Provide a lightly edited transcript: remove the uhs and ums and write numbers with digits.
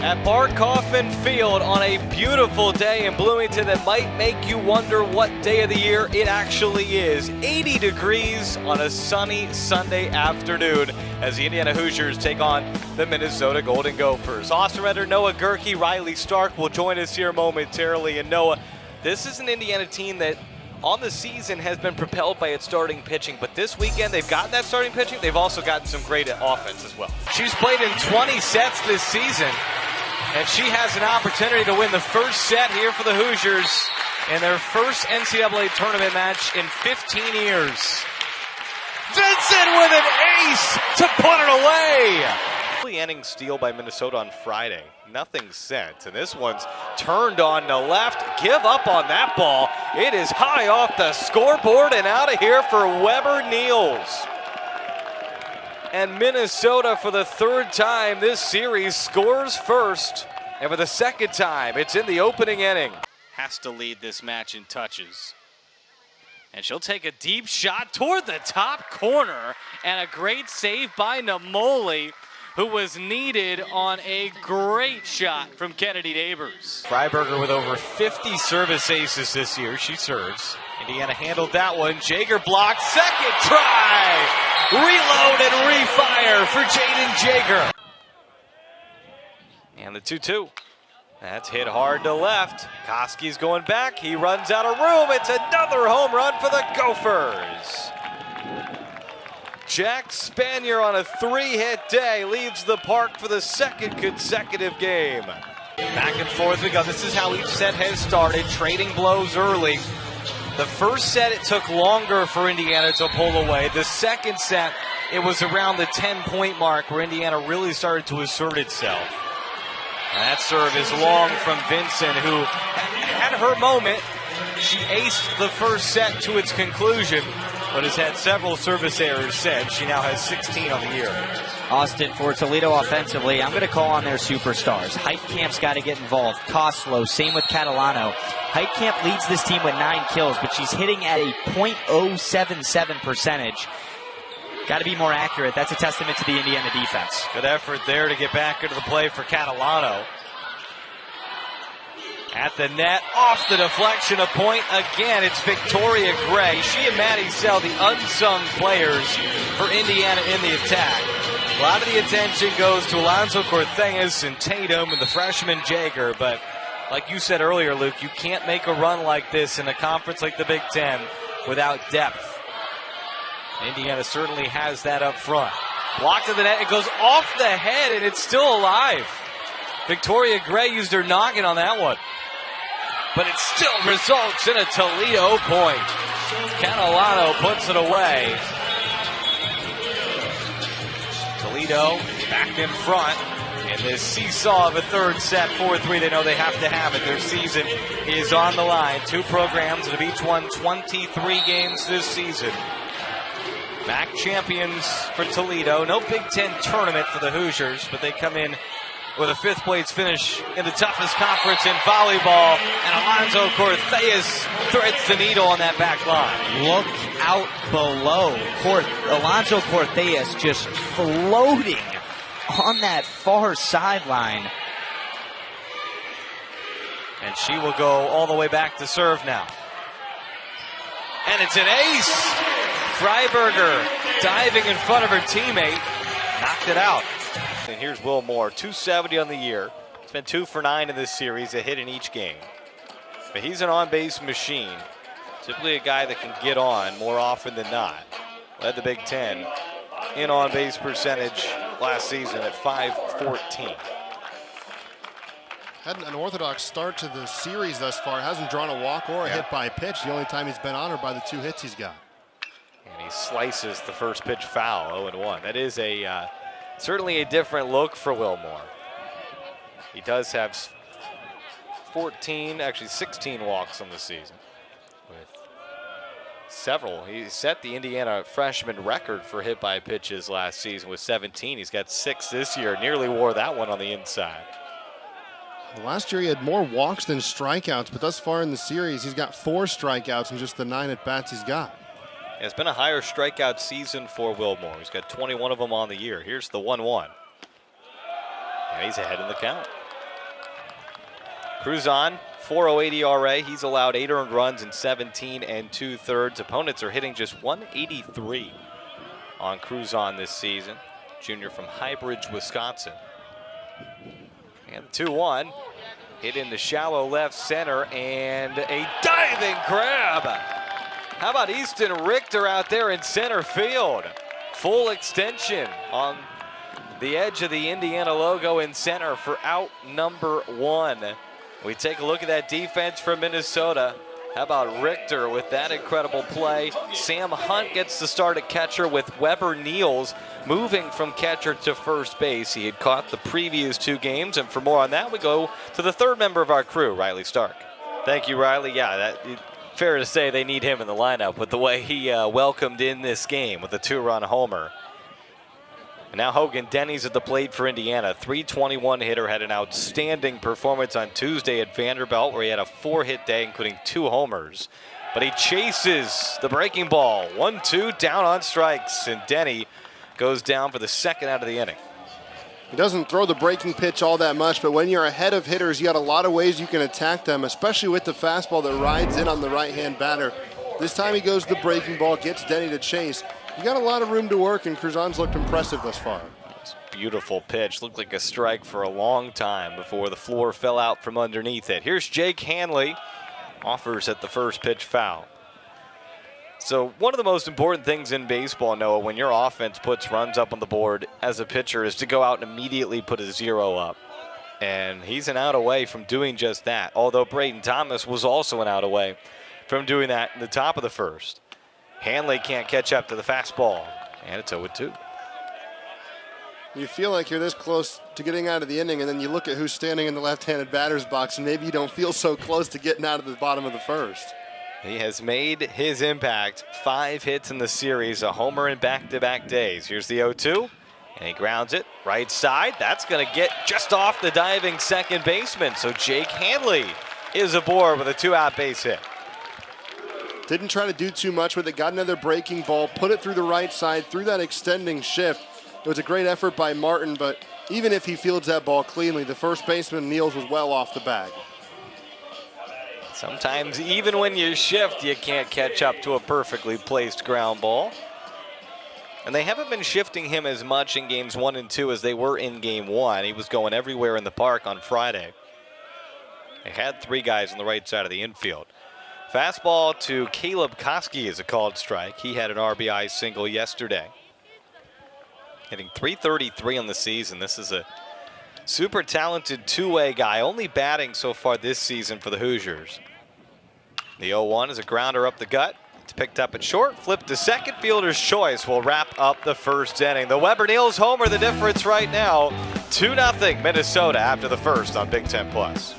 At Bart Kaufman Field on a beautiful day in Bloomington that might make you wonder what day of the year it actually is. 80 degrees on a sunny Sunday afternoon as the Indiana Hoosiers take on the Minnesota Golden Gophers. Austin Redder, Noah Gerke, Riley Stark will join us here momentarily. And Noah, this is an Indiana team that on the season has been propelled by its starting pitching, but this weekend they've gotten that starting pitching. They've also gotten some great offense as well. She's played in 20 sets this season, and she has an opportunity to win the first set here for the Hoosiers in their first NCAA tournament match in 15 years. Vincent with an ace to put it away. Inning steal by Minnesota on Friday. Nothing sent, and this one's turned on to left. Give up on that ball. It is high off the scoreboard and out of here for Weber Niels. And Minnesota, for the third time this series, scores first. And for the second time, it's in the opening inning. Has to lead this match in touches. And she'll take a deep shot toward the top corner. And a great save by Namoli, who was needed on a great shot from Kennedy Neighbors. Freiberger with over 50 service aces this year. She serves. Indiana handled that one. Jaeger blocked. Second try. Reload and refire for Jaden Jaeger. And the 2-2. That's hit hard to left. Koski's going back. He runs out of room. It's another home run for the Gophers. Jack Spanier on a 3-hit day leaves the park for the second consecutive game. Back and forth we go. This is how each set has started, trading blows early. The first set, it took longer for Indiana to pull away. The second set, it was around the 10-point mark where Indiana really started to assert itself. And that serve is long from Vincent, who had her moment. She aced the first set to its conclusion, but has had several service errors since. She now has 16 on the year. Austin, for Toledo offensively, I'm going to call on their superstars. Heitkamp's got to get involved. Koslow, same with Catalano. Heitkamp leads this team with 9 kills, but she's hitting at a .077 percentage. Got to be more accurate. That's a testament to the Indiana defense. Good effort there to get back into the play for Catalano. At the net, off the deflection, a point again. It's Victoria Gray. She and Maddie Sell, the unsung players for Indiana in the attack. A lot of the attention goes to Alonzo Cortez and Tatum and the freshman Jaeger, but like you said earlier, Luke, you can't make a run like this in a conference like the Big Ten without depth. Indiana certainly has that up front. Blocked to the net, it goes off the head, and it's still alive. Victoria Gray used her noggin on that one. But it still results in a Toledo point. Catalano puts it away. Toledo back in front in this seesaw of a third set, 4-3. They know they have to have it. Their season is on the line. 2 programs that have each won 23 games this season. MAC champions for Toledo. No Big Ten tournament for the Hoosiers, but they come in with a 5th place finish in the toughest conference in volleyball. And Alonzo Cortez threads the needle on that back line. Look out below. Alonzo Cortez just floating on that far sideline. And she will go all the way back to serve now. And it's an ace. Freiberger diving in front of her teammate. Knocked it out. And here's Will Moore, 270 on the year. He's been 2 for 9 in this series, a hit in each game. But he's an on-base machine. Typically a guy that can get on more often than not. Led the Big Ten in on-base percentage last season at .514. Had an unorthodox start to the series thus far. Hasn't drawn a walk or a hit by a pitch. The only time he's been honored by the 2 hits he's got. And he slices the first pitch foul, 0-1. That is a certainly a different look for Will Moore. He does have 16 walks on the season. With several. He set the Indiana freshman record for hit by pitches last season with 17. He's got 6 this year. Nearly wore that one on the inside. Last year he had more walks than strikeouts, but thus far in the series he's got 4 strikeouts in just the 9 at-bats he's got. It's been a higher strikeout season for Will Moore. He's got 21 of them on the year. Here's the 1-1. And he's ahead in the count. Cruzon, 4.08 ERA. He's allowed 8 earned runs in 17 2/3. Opponents are hitting just 183 on Cruzon this season. Junior from Highbridge, Wisconsin. And 2-1. Hit in the shallow left center and a diving grab. How about Easton Richter out there in center field? Full extension on the edge of the Indiana logo in center for out number 1. We take a look at that defense from Minnesota. How about Richter with that incredible play? Sam Hunt gets the start at catcher with Weber Niels moving from catcher to first base. He had caught the previous 2 games, and for more on that, we go to the third member of our crew, Riley Stark. Thank you, Riley. Yeah, fair to say they need him in the lineup with the way he welcomed in this game with a 2-run homer. And now Hogan Denny's at the plate for Indiana. 321 hitter, had an outstanding performance on Tuesday at Vanderbilt where he had a 4-hit day, including 2 homers. But he chases the breaking ball. 1-2 down on strikes, and Denny goes down for the second out of the inning. He doesn't throw the breaking pitch all that much, but when you're ahead of hitters, you got a lot of ways you can attack them, especially with the fastball that rides in on the right-hand batter. This time he goes the breaking ball, gets Denny to chase. You got a lot of room to work, and Cruzon's looked impressive thus far. It's a beautiful pitch. Looked like a strike for a long time before the floor fell out from underneath it. Here's Jake Hanley. Offers at the first pitch foul. So one of the most important things in baseball, Noah, when your offense puts runs up on the board as a pitcher is to go out and immediately put a 0 up. And he's an out away from doing just that, although Braden Thomas was also an out away from doing that in the top of the first. Hanley can't catch up to the fastball, and it's 0-2. You feel like you're this close to getting out of the inning, and then you look at who's standing in the left-handed batter's box, and maybe you don't feel so close to getting out of the bottom of the first. He has made his impact. 5 hits in the series, a homer in back-to-back days. Here's the 0-2, and he grounds it right side. That's going to get just off the diving second baseman, so Jake Hanley is aboard with a 2-out base hit. Didn't try to do too much with it, got another breaking ball, put it through the right side, through that extending shift. It was a great effort by Martin, but even if he fields that ball cleanly, the first baseman, Niels, was well off the bag. Sometimes even when you shift, you can't catch up to a perfectly placed ground ball. And they haven't been shifting him as much in games 1 and 2 as they were in game 1. He was going everywhere in the park on Friday. They had 3 guys on the right side of the infield. Fastball to Caleb Koski is a called strike. He had an RBI single yesterday. Hitting .333 on the season. This is a super talented 2-way guy, only batting so far this season for the Hoosiers. The 0-1 is a grounder up the gut. It's picked up at short, flipped to second. Fielder's choice will wrap up the first inning. The Weber Niels homer the difference right now. 2-0 Minnesota after the first on Big Ten Plus.